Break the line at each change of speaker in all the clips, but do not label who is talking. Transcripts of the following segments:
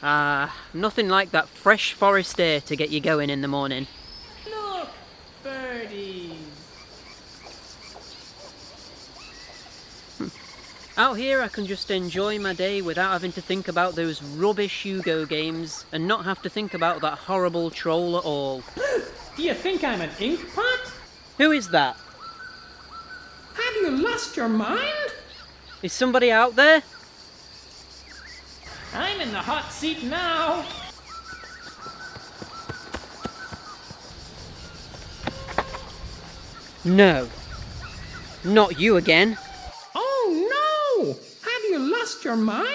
Nothing like that fresh forest air to get you going in the morning.
Look, birdies.
Out here I can just enjoy my day without having to think about those rubbish Hugo games and not have to think about that horrible troll at all.
Do you think I'm an ink pot?
Who is that?
Have you lost your mind?
Is somebody out there?
I'm in the hot seat now.
No. Not you again.
Oh no! Have you lost your mind?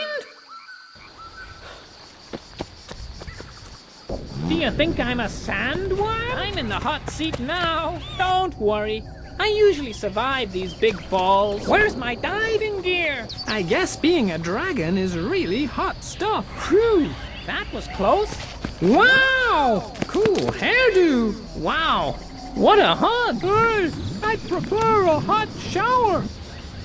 Do you think I'm a sandworm? I'm in the hot seat now. Don't worry. I usually survive these big falls. Where's my diving gear? I guess being a dragon is really hot stuff. Phew, that was close. Wow! Cool hairdo. Wow, what a hug. Hey, I prefer a hot shower.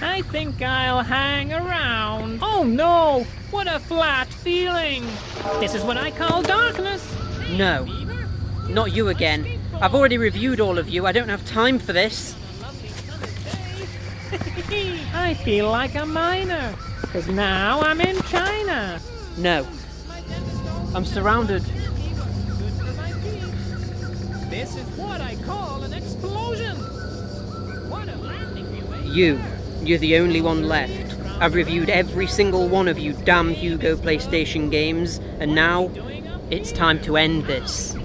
I think I'll hang around. Oh no, what a flat feeling. This is what I call darkness.
No. Not you again. I've already reviewed all of you. I don't have time for this.
I feel like a miner, because now I'm in China.
No. I'm surrounded.
This is what I call an explosion. What a landing you.
You're the only one left. I've reviewed every single one of you damn Hugo PlayStation games, and now it's time to end this.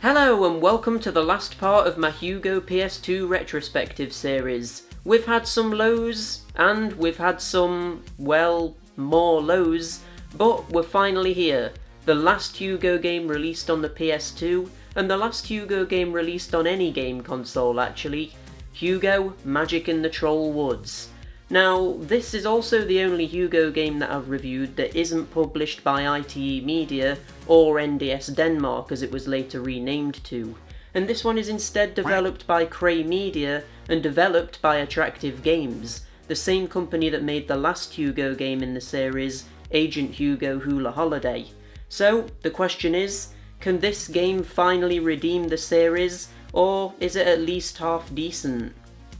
Hello and welcome to the last part of my Hugo PS2 retrospective series. We've had some lows, and we've had some, well, more lows, but we're finally here. The last Hugo game released on the PS2, and the last Hugo game released on any game console actually, Hugo Magic in the Troll Woods. Now, this is also the only Hugo game that I've reviewed that isn't published by ITE Media or NDS Denmark as it was later renamed to. And this one is instead developed by Cray Media and developed by Attractive Games, the same company that made the last Hugo game in the series, Agent Hugo Hula Holiday. So, the question is, can this game finally redeem the series, or is it at least half decent?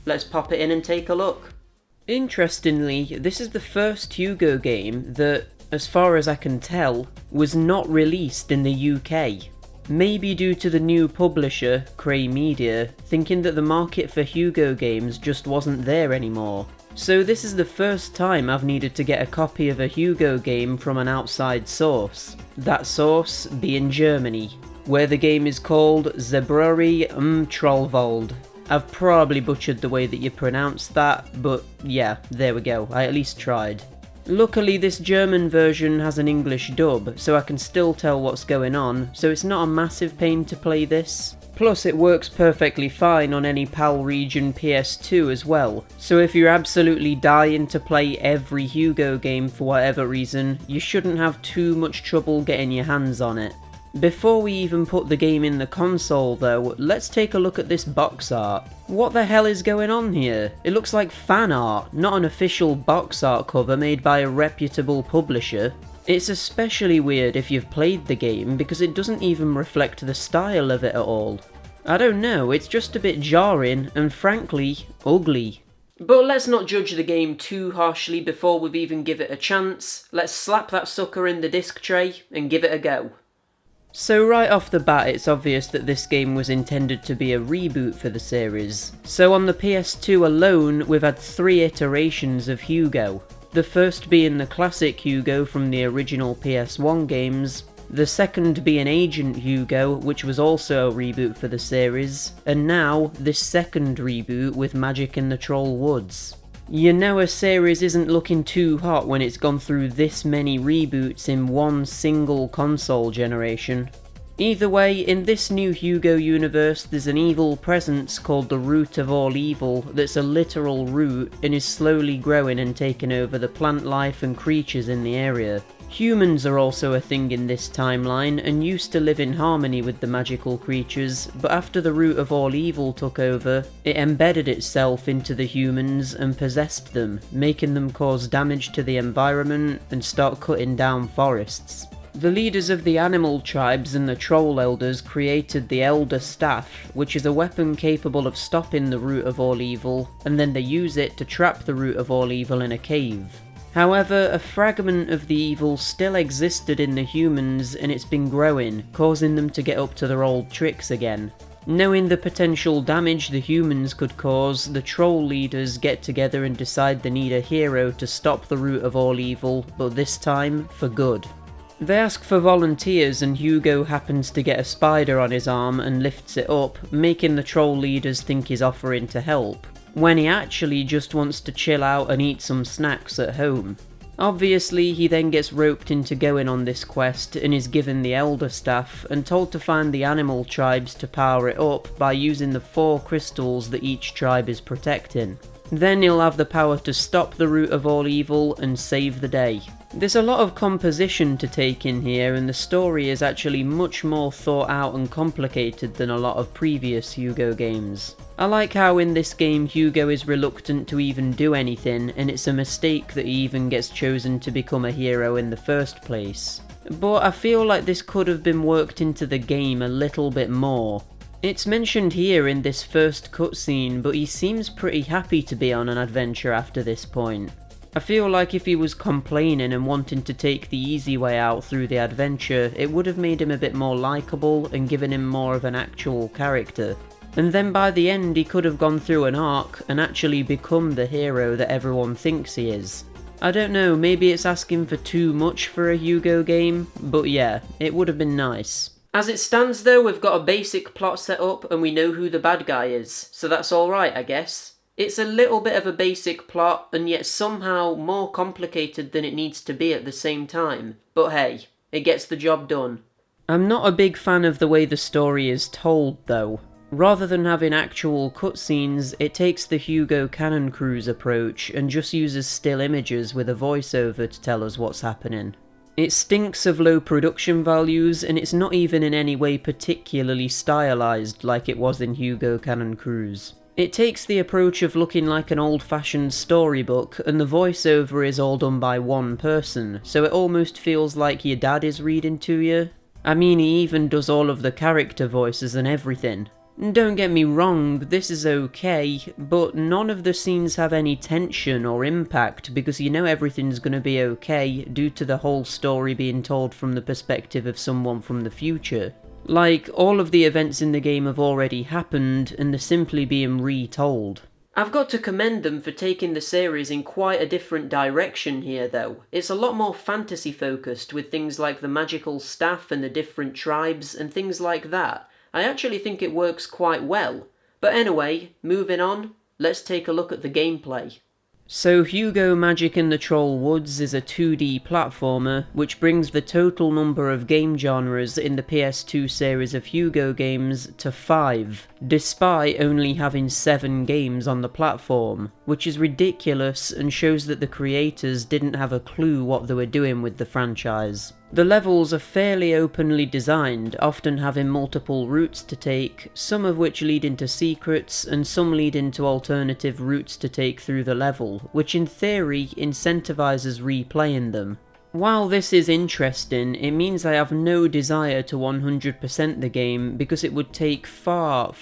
Let's pop it in and take a look. Interestingly, this is the first Hugo game that, as far as I can tell, was not released in the UK. Maybe due to the new publisher, Cray Media, thinking that the market for Hugo games just wasn't there anymore. So this is the first time I've needed to get a copy of a Hugo game from an outside source. That source being Germany, where the game is called Zebruri Trollwald. I've probably butchered the way that you pronounce that, but yeah, there we go, I at least tried. Luckily this German version has an English dub, so I can still tell what's going on, so it's not a massive pain to play this. Plus it works perfectly fine on any PAL region PS2 as well, so if you're absolutely dying to play every Hugo game for whatever reason, you shouldn't have too much trouble getting your hands on it. Before we even put the game in the console though, let's take a look at this box art. What the hell is going on here? It looks like fan art, not an official box art cover made by a reputable publisher. It's especially weird if you've played the game because it doesn't even reflect the style of it at all. I don't know, it's just a bit jarring and frankly, ugly. But let's not judge the game too harshly before we've even give it a chance. Let's slap that sucker in the disc tray and give it a go. So right off the bat it's obvious that this game was intended to be a reboot for the series. So on the PS2 alone we've had 3 iterations of Hugo. The first being the classic Hugo from the original PS1 games, the second being Agent Hugo, which was also a reboot for the series, and now this second reboot with Magic in the Troll Woods. You know a series isn't looking too hot when it's gone through this many reboots in one single console generation. Either way, in this new Hugo universe there's an evil presence called the Root of All Evil that's a literal root and is slowly growing and taking over the plant life and creatures in the area. Humans are also a thing in this timeline and used to live in harmony with the magical creatures, but after the root of all evil took over, it embedded itself into the humans and possessed them, making them cause damage to the environment and start cutting down forests. The leaders of the animal tribes and the troll elders created the Elder Staff, which is a weapon capable of stopping the root of all evil, and then they use it to trap the root of all evil in a cave. However, a fragment of the evil still existed in the humans and it's been growing, causing them to get up to their old tricks again. Knowing the potential damage the humans could cause, the troll leaders get together and decide they need a hero to stop the root of all evil, but this time for good. They ask for volunteers and Hugo happens to get a spider on his arm and lifts it up, making the troll leaders think he's offering to help, when he actually just wants to chill out and eat some snacks at home. Obviously, he then gets roped into going on this quest and is given the Elder Staff and told to find the animal tribes to power it up by using the 4 crystals that each tribe is protecting. Then he'll have the power to stop the root of all evil and save the day. There's a lot of composition to take in here, and the story is actually much more thought out and complicated than a lot of previous Hugo games. I like how in this game Hugo is reluctant to even do anything, and it's a mistake that he even gets chosen to become a hero in the first place. But I feel like this could have been worked into the game a little bit more. It's mentioned here in this first cutscene, but he seems pretty happy to be on an adventure after this point. I feel like if he was complaining and wanting to take the easy way out through the adventure, it would have made him a bit more likeable and given him more of an actual character. And then by the end he could have gone through an arc and actually become the hero that everyone thinks he is. I don't know, maybe it's asking for too much for a Hugo game, but yeah, it would have been nice. As it stands though, we've got a basic plot set up and we know who the bad guy is, so that's alright I guess. It's a little bit of a basic plot and yet somehow more complicated than it needs to be at the same time, but hey, it gets the job done. I'm not a big fan of the way the story is told though. Rather than having actual cutscenes, it takes the Hugo Cannon Cruise approach and just uses still images with a voiceover to tell us what's happening. It stinks of low production values, and it's not even in any way particularly stylized like it was in Hugo Cannon Cruise. It takes the approach of looking like an old-fashioned storybook, and the voiceover is all done by one person, so it almost feels like your dad is reading to you. I mean, he even does all of the character voices and everything. Don't get me wrong, this is okay, but none of the scenes have any tension or impact because you know everything's gonna be okay due to the whole story being told from the perspective of someone from the future. Like, all of the events in the game have already happened and they're simply being retold. I've got to commend them for taking the series in quite a different direction here though. It's a lot more fantasy focused with things like the magical staff and the different tribes and things like that. I actually think it works quite well. But anyway, moving on, let's take a look at the gameplay. So Hugo Magic in the Troll Woods is a 2D platformer, which brings the total number of game genres in the PS2 series of Hugo games to 5, despite only having 7 games on the platform, which is ridiculous and shows that the creators didn't have a clue what they were doing with the franchise. The levels are fairly openly designed, often having multiple routes to take, some of which lead into secrets and some lead into alternative routes to take through the level, which in theory incentivizes replaying them. While this is interesting, it means I have no desire to 100% the game because it would take far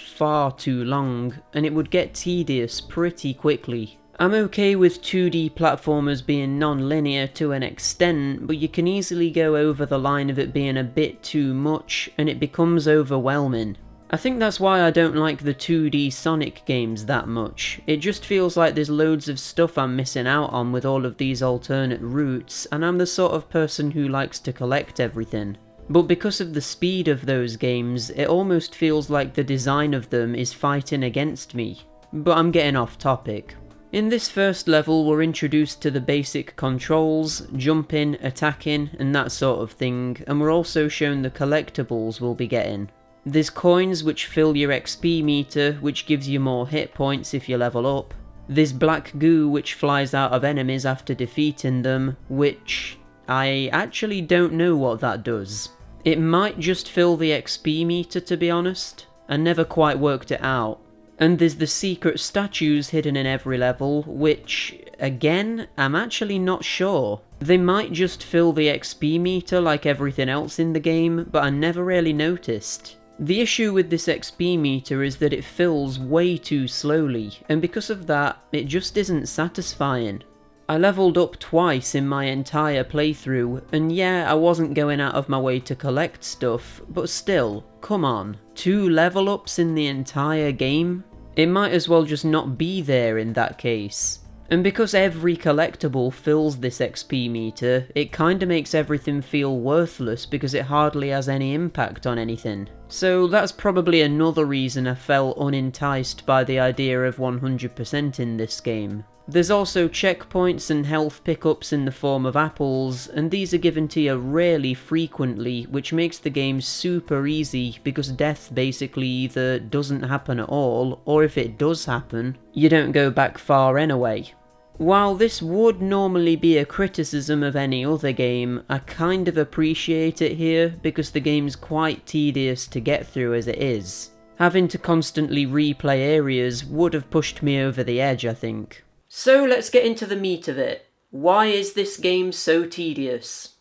too long, and it would get tedious pretty quickly. I'm okay with 2D platformers being non-linear to an extent, but you can easily go over the line of it being a bit too much, and it becomes overwhelming. I think that's why I don't like the 2D Sonic games that much. It just feels like there's loads of stuff I'm missing out on with all of these alternate routes, and I'm the sort of person who likes to collect everything. But because of the speed of those games, it almost feels like the design of them is fighting against me. But I'm getting off topic. In this first level we're introduced to the basic controls, jumping, attacking and that sort of thing, and we're also shown the collectibles we'll be getting. There's coins which fill your XP meter, which gives you more hit points if you level up. There's black goo which flies out of enemies after defeating them, which I actually don't know what that does. It might just fill the XP meter, to be honest. I never quite worked it out. And there's the secret statues hidden in every level, which, again, I'm actually not sure. They might just fill the XP meter like everything else in the game, but I never really noticed. The issue with this XP meter is that it fills way too slowly, and because of that, it just isn't satisfying. I leveled up twice in my entire playthrough, and yeah, I wasn't going out of my way to collect stuff, but still, come on, 2 level ups in the entire game? It might as well just not be there in that case. And because every collectible fills this XP meter, it kinda makes everything feel worthless because it hardly has any impact on anything. So that's probably another reason I felt unenticed by the idea of 100% in this game. There's also checkpoints and health pickups in the form of apples, and these are given to you really frequently, which makes the game super easy because death basically either doesn't happen at all, or if it does happen, you don't go back far anyway. While this would normally be a criticism of any other game, I kind of appreciate it here because the game's quite tedious to get through as it is. Having to constantly replay areas would have pushed me over the edge, I think. So let's get into the meat of it. Why is this game so tedious?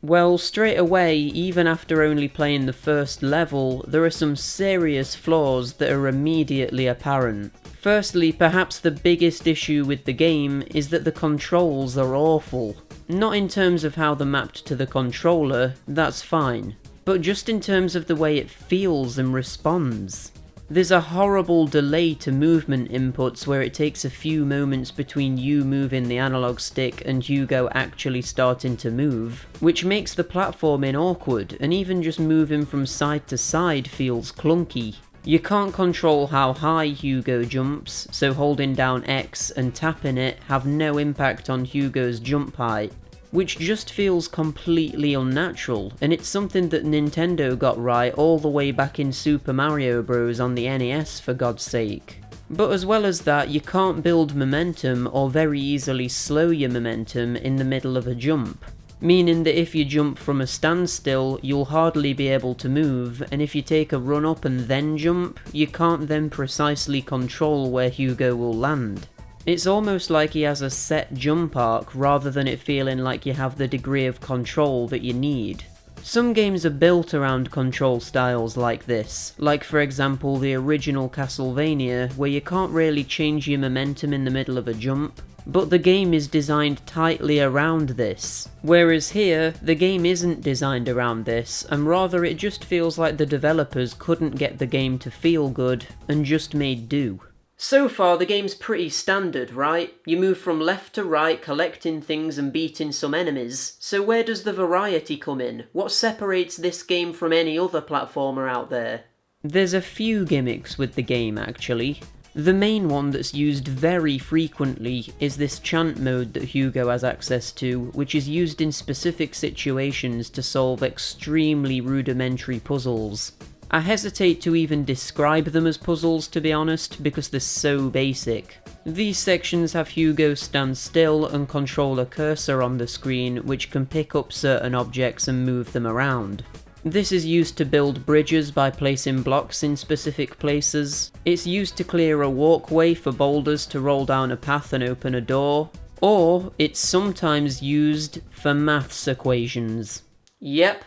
Well, straight away, even after only playing the first level, there are some serious flaws that are immediately apparent. Firstly, perhaps the biggest issue with the game is that the controls are awful. Not in terms of how they're mapped to the controller, that's fine, but just in terms of the way it feels and responds. There's a horrible delay to movement inputs where it takes a few moments between you moving the analog stick and Hugo actually starting to move, which makes the platforming awkward, and even just moving from side to side feels clunky. You can't control how high Hugo jumps, so holding down X and tapping it have no impact on Hugo's jump height, which just feels completely unnatural, and it's something that Nintendo got right all the way back in Super Mario Bros. On the NES, for God's sake. But as well as that, you can't build momentum or very easily slow your momentum in the middle of a jump, meaning that if you jump from a standstill, you'll hardly be able to move, and if you take a run up and then jump, you can't then precisely control where Hugo will land. It's almost like he has a set jump arc rather than it feeling like you have the degree of control that you need. Some games are built around control styles like this, like for example the original Castlevania, where you can't really change your momentum in the middle of a jump, but the game is designed tightly around this. Whereas here, the game isn't designed around this, and rather it just feels like the developers couldn't get the game to feel good, and just made do. So far, the game's pretty standard, right? You move from left to right, collecting things and beating some enemies. So where does the variety come in? What separates this game from any other platformer out there? There's a few gimmicks with the game, actually. The main one that's used very frequently is this chant mode that Hugo has access to, which is used in specific situations to solve extremely rudimentary puzzles. I hesitate to even describe them as puzzles, to be honest, because they're so basic. These sections have Hugo stand still and control a cursor on the screen which can pick up certain objects and move them around. This is used to build bridges by placing blocks in specific places. It's used to clear a walkway for boulders to roll down a path and open a door. Or it's sometimes used for maths equations. Yep,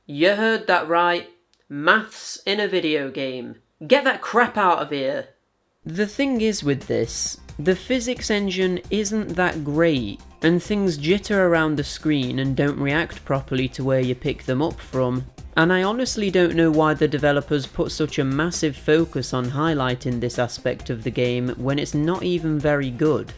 you heard that right. Maths in a video game. Get that crap out of here. The thing is with this, the physics engine isn't that great, and things jitter around the screen and don't react properly to where you pick them up from. And I honestly don't know why the developers put such a massive focus on highlighting this aspect of the game when it's not even very good.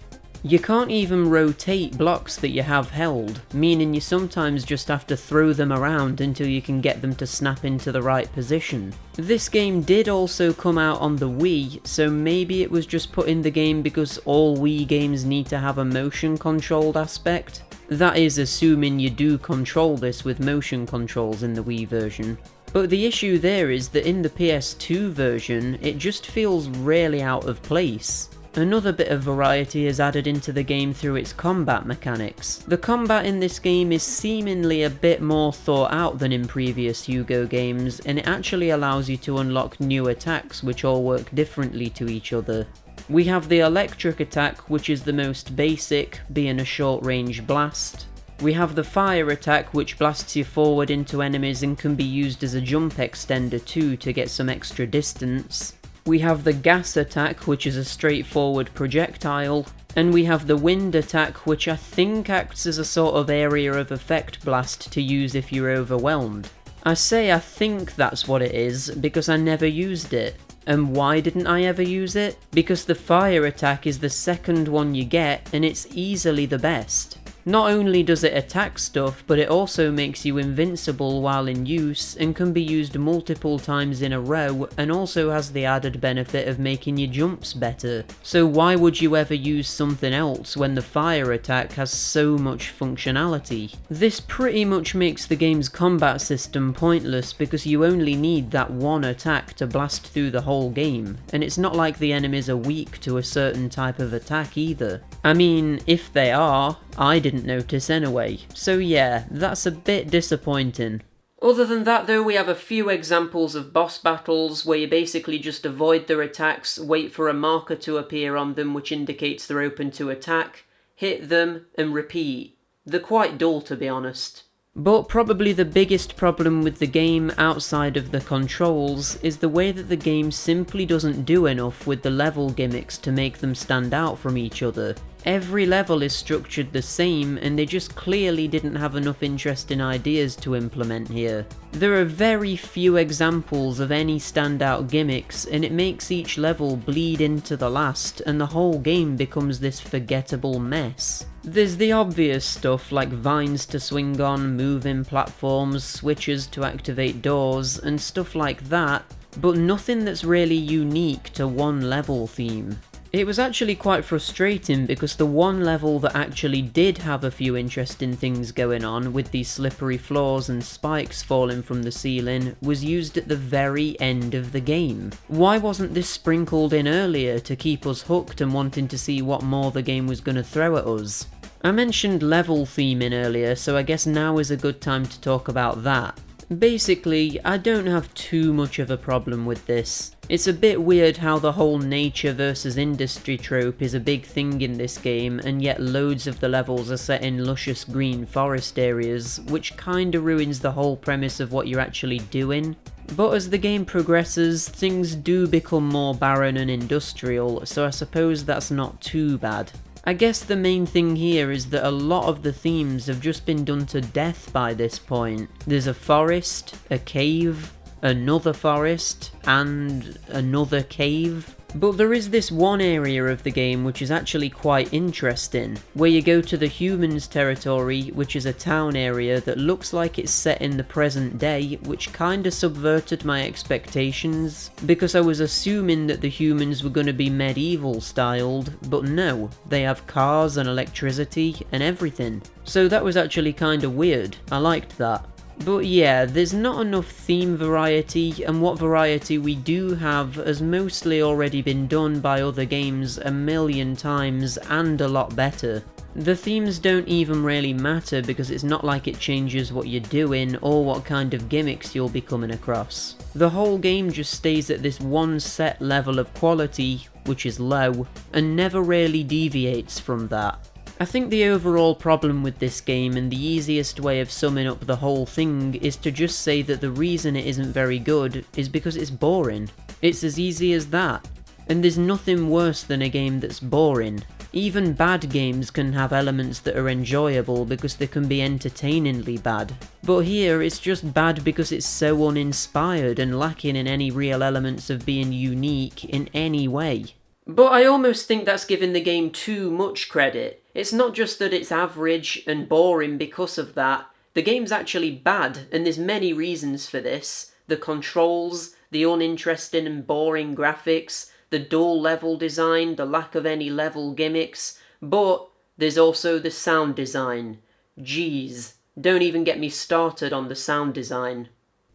You can't even rotate blocks that you have held, meaning you sometimes just have to throw them around until you can get them to snap into the right position. This game did also come out on the Wii, so maybe it was just put in the game because all Wii games need to have a motion controlled aspect. That is assuming you do control this with motion controls in the Wii version. But the issue there is that in the PS2 version, it just feels really out of place. Another bit of variety is added into the game through its combat mechanics. The combat in this game is seemingly a bit more thought out than in previous Hugo games, and it actually allows you to unlock new attacks which all work differently to each other. We have the electric attack, which is the most basic, being a short range blast. We have the fire attack, which blasts you forward into enemies and can be used as a jump extender too to get some extra distance. We have the gas attack, which is a straightforward projectile, and we have the wind attack, which I think acts as a sort of area of effect blast to use if you're overwhelmed. I say I think that's what it is, because I never used it. And why didn't I ever use it? Because the fire attack is the second one you get, and it's easily the best. Not only does it attack stuff, but it also makes you invincible while in use, and can be used multiple times in a row, and also has the added benefit of making your jumps better. So why would you ever use something else when the fire attack has so much functionality? This pretty much makes the game's combat system pointless because you only need that one attack to blast through the whole game, and it's not like the enemies are weak to a certain type of attack either. I mean, if they are, I didn't notice anyway, so yeah, that's a bit disappointing. Other than that though, we have a few examples of boss battles where you basically just avoid their attacks, wait for a marker to appear on them which indicates they're open to attack, hit them, and repeat. They're quite dull to be honest. But probably the biggest problem with the game outside of the controls is the way that the game simply doesn't do enough with the level gimmicks to make them stand out from each other. Every level is structured the same, and they just clearly didn't have enough interesting ideas to implement here. There are very few examples of any standout gimmicks, and it makes each level bleed into the last, and the whole game becomes this forgettable mess. There's the obvious stuff like vines to swing on, moving platforms, switches to activate doors, and stuff like that, but nothing that's really unique to one level theme. It was actually quite frustrating because the one level that actually did have a few interesting things going on, with these slippery floors and spikes falling from the ceiling, was used at the very end of the game. Why wasn't this sprinkled in earlier to keep us hooked and wanting to see what more the game was going to throw at us? I mentioned level theming earlier, so I guess now is a good time to talk about that. Basically, I don't have too much of a problem with this. It's a bit weird how the whole nature versus industry trope is a big thing in this game, and yet loads of the levels are set in luscious green forest areas, which kinda ruins the whole premise of what you're actually doing. But as the game progresses, things do become more barren and industrial, so I suppose that's not too bad. I guess the main thing here is that a lot of the themes have just been done to death by this point. There's a forest, a cave, another forest, and another cave. But there is this one area of the game which is actually quite interesting, where you go to the humans' territory, which is a town area that looks like it's set in the present day, which kinda subverted my expectations, because I was assuming that the humans were gonna be medieval styled, but no, they have cars and electricity and everything. So that was actually kinda weird, I liked that. But yeah, there's not enough theme variety, and what variety we do have has mostly already been done by other games a million times and a lot better. The themes don't even really matter because it's not like it changes what you're doing or what kind of gimmicks you'll be coming across. The whole game just stays at this one set level of quality, which is low, and never really deviates from that. I think the overall problem with this game, and the easiest way of summing up the whole thing, is to just say that the reason it isn't very good is because it's boring. It's as easy as that. And there's nothing worse than a game that's boring. Even bad games can have elements that are enjoyable because they can be entertainingly bad. But here it's just bad because it's so uninspired and lacking in any real elements of being unique in any way. But I almost think that's giving the game too much credit. It's not just that it's average and boring because of that. The game's actually bad, and there's many reasons for this. The controls, the uninteresting and boring graphics, the dull level design, the lack of any level gimmicks, but there's also the sound design. Jeez, don't even get me started on the sound design.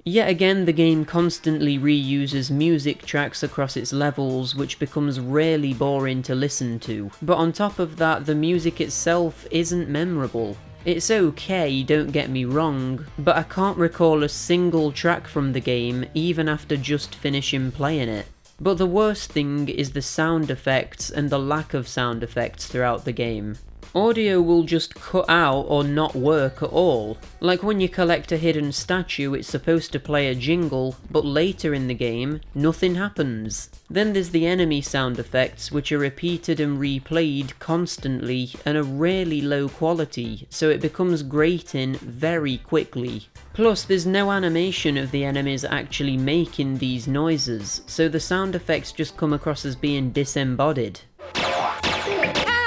Yet again, the game constantly reuses music tracks across its levels, which becomes really boring to listen to. But on top of that, the music itself isn't memorable. It's okay, don't get me wrong, but I can't recall a single track from the game even after just finishing playing it. But the worst thing is the sound effects and the lack of sound effects throughout the game. Audio will just cut out or not work at all. Like when you collect a hidden statue, it's supposed to play a jingle, but later in the game, nothing happens. Then there's the enemy sound effects, which are repeated and replayed constantly and are really low quality, so it becomes grating very quickly. Plus, there's no animation of the enemies actually making these noises, so the sound effects just come across as being disembodied. Ouch!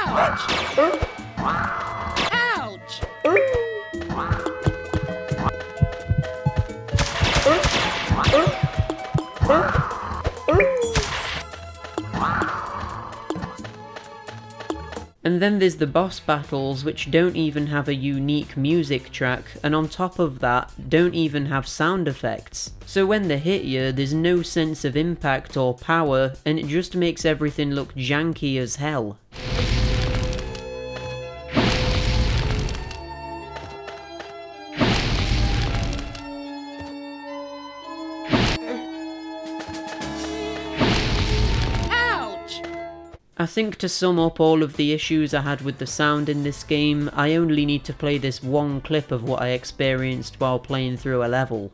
Ouch! And then there's the boss battles, which don't even have a unique music track, and on top of that, don't even have sound effects. So when they hit you, there's no sense of impact or power, and it just makes everything look janky as hell. I think to sum up all of the issues I had with the sound in this game, I only need to play this one clip of what I experienced while playing through a level.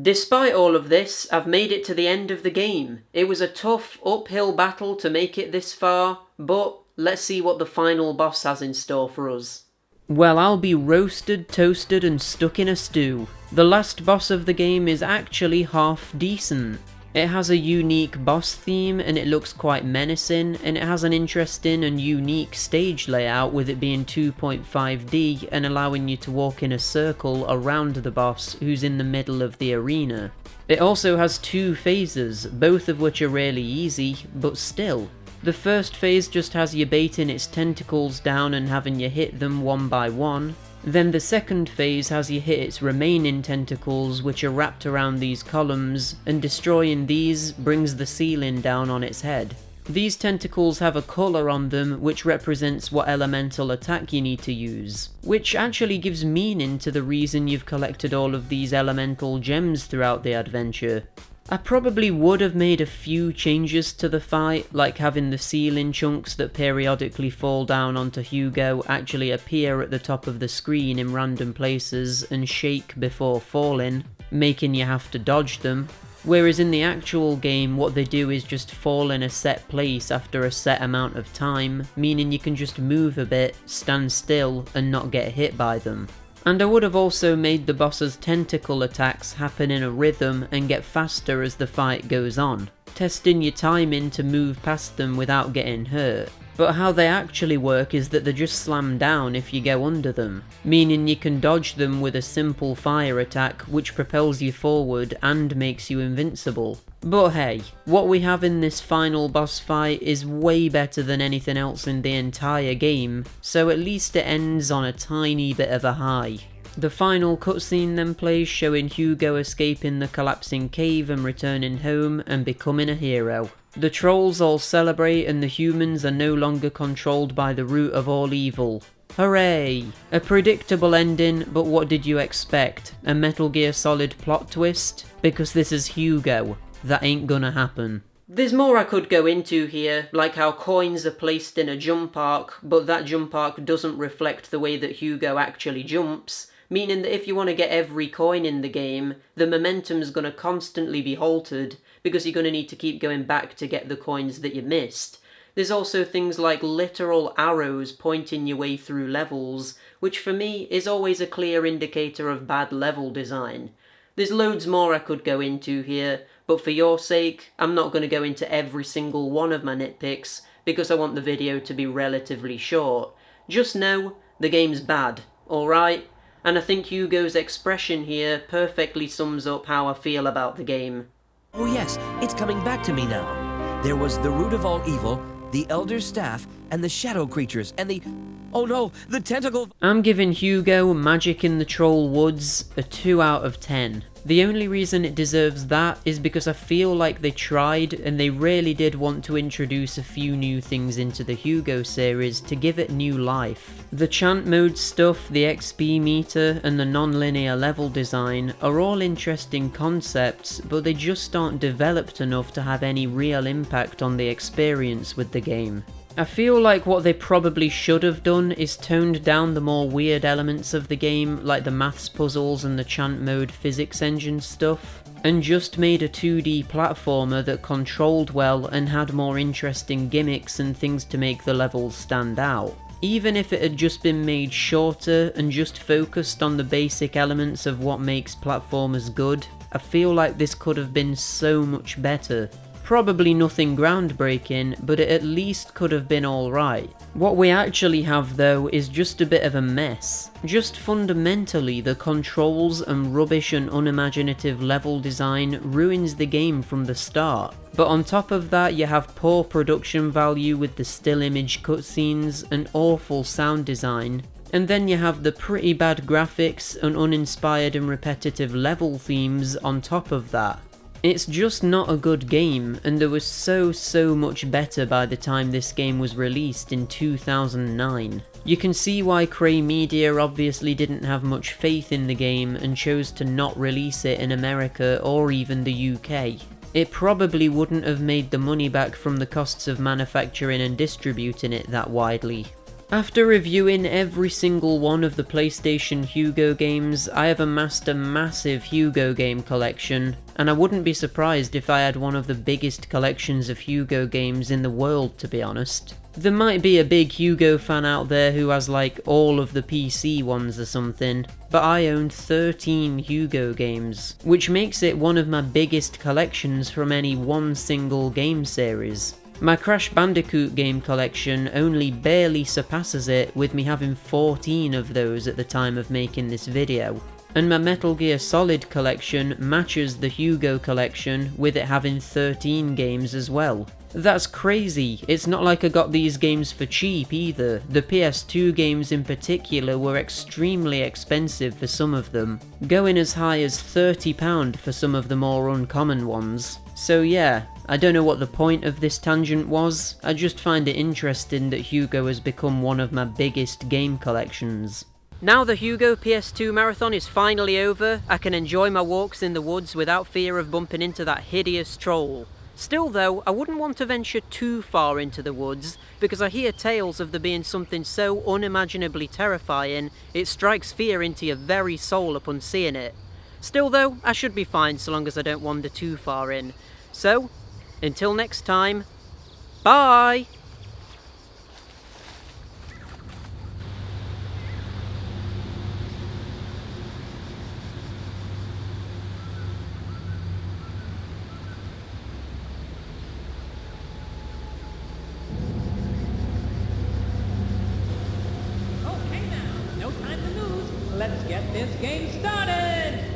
Despite all of this, I've made it to the end of the game. It was a tough, uphill battle to make it this far, but let's see what the final boss has in store for us. Well, I'll be roasted, toasted, and stuck in a stew. The last boss of the game is actually half decent. It has a unique boss theme, and it looks quite menacing, and it has an interesting and unique stage layout with it being 2.5D and allowing you to walk in a circle around the boss who's in the middle of the arena. It also has two phases, both of which are really easy, but still. The first phase just has you baiting its tentacles down and having you hit them one by one. Then the second phase has you hit its remaining tentacles, which are wrapped around these columns, and destroying these brings the ceiling down on its head. These tentacles have a colour on them which represents what elemental attack you need to use, which actually gives meaning to the reason you've collected all of these elemental gems throughout the adventure. I probably would have made a few changes to the fight, like having the ceiling chunks that periodically fall down onto Hugo actually appear at the top of the screen in random places and shake before falling, making you have to dodge them. Whereas in the actual game, what they do is just fall in a set place after a set amount of time, meaning you can just move a bit, stand still, and not get hit by them. And I would have also made the boss's tentacle attacks happen in a rhythm and get faster as the fight goes on, testing your timing to move past them without getting hurt. But how they actually work is that they just slam down if you go under them, meaning you can dodge them with a simple fire attack which propels you forward and makes you invincible. But hey, what we have in this final boss fight is way better than anything else in the entire game, so at least it ends on a tiny bit of a high. The final cutscene then plays, showing Hugo escaping the collapsing cave and returning home and becoming a hero. The trolls all celebrate and the humans are no longer controlled by the root of all evil. Hooray! A predictable ending, but what did you expect? A Metal Gear Solid plot twist? Because this is Hugo. That ain't gonna happen. There's more I could go into here, like how coins are placed in a jump arc, but that jump arc doesn't reflect the way that Hugo actually jumps, meaning that if you want to get every coin in the game, the momentum's gonna constantly be halted, because you're gonna need to keep going back to get the coins that you missed. There's also things like literal arrows pointing your way through levels, which for me is always a clear indicator of bad level design. There's loads more I could go into here, but for your sake, I'm not going to go into every single one of my nitpicks, because I want the video to be relatively short. Just know, the game's bad, alright? and I think Hugo's expression here perfectly sums up how I feel about the game.
Oh yes, it's coming back to me now. There was the root of all evil, the elder staff, and the shadow creatures, and the... oh no, the tentacle...
I'm giving Hugo Magic in the Troll Woods a 2 out of 10. The only reason it deserves that is because I feel like they tried and they really did want to introduce a few new things into the Hugo series to give it new life. The chant mode stuff, the XP meter, and the non-linear level design are all interesting concepts, but they just aren't developed enough to have any real impact on the experience with the game. I feel like what they probably should have done is toned down the more weird elements of the game, like the maths puzzles and the chant mode physics engine stuff, and just made a 2D platformer that controlled well and had more interesting gimmicks and things to make the levels stand out. Even if it had just been made shorter and just focused on the basic elements of what makes platformers good, I feel like this could have been so much better. Probably nothing groundbreaking, but it at least could have been alright. What we actually have though is just a bit of a mess. Just fundamentally, the controls and rubbish and unimaginative level design ruins the game from the start. But on top of that, you have poor production value with the still image cutscenes and awful sound design. And then you have the pretty bad graphics and uninspired and repetitive level themes on top of that. It's just not a good game, and there was so much better by the time this game was released in 2009. You can see why Cray Media obviously didn't have much faith in the game and chose to not release it in America or even the UK. It probably wouldn't have made the money back from the costs of manufacturing and distributing it that widely. After reviewing every single one of the PlayStation Hugo games, I have amassed a massive Hugo game collection, and I wouldn't be surprised if I had one of the biggest collections of Hugo games in the world, to be honest. There might be a big Hugo fan out there who has like all of the PC ones or something, but I own 13 Hugo games, which makes it one of my biggest collections from any one single game series. My Crash Bandicoot game collection only barely surpasses it, with me having 14 of those at the time of making this video. And my Metal Gear Solid collection matches the Hugo collection, with it having 13 games as well. That's crazy. It's not like I got these games for cheap either. The PS2 games in particular were extremely expensive for some of them, going as high as £30 for some of the more uncommon ones. So yeah, I don't know what the point of this tangent was, I just find it interesting that Hugo has become one of my biggest game collections. Now the Hugo PS2 marathon is finally over, I can enjoy my walks in the woods without fear of bumping into that hideous troll. Still though, I wouldn't want to venture too far into the woods, because I hear tales of there being something so unimaginably terrifying, it strikes fear into your very soul upon seeing it. Still though, I should be fine so long as I don't wander too far in. So, until next time, bye!
Okay now, no time to lose. Let's get this game started!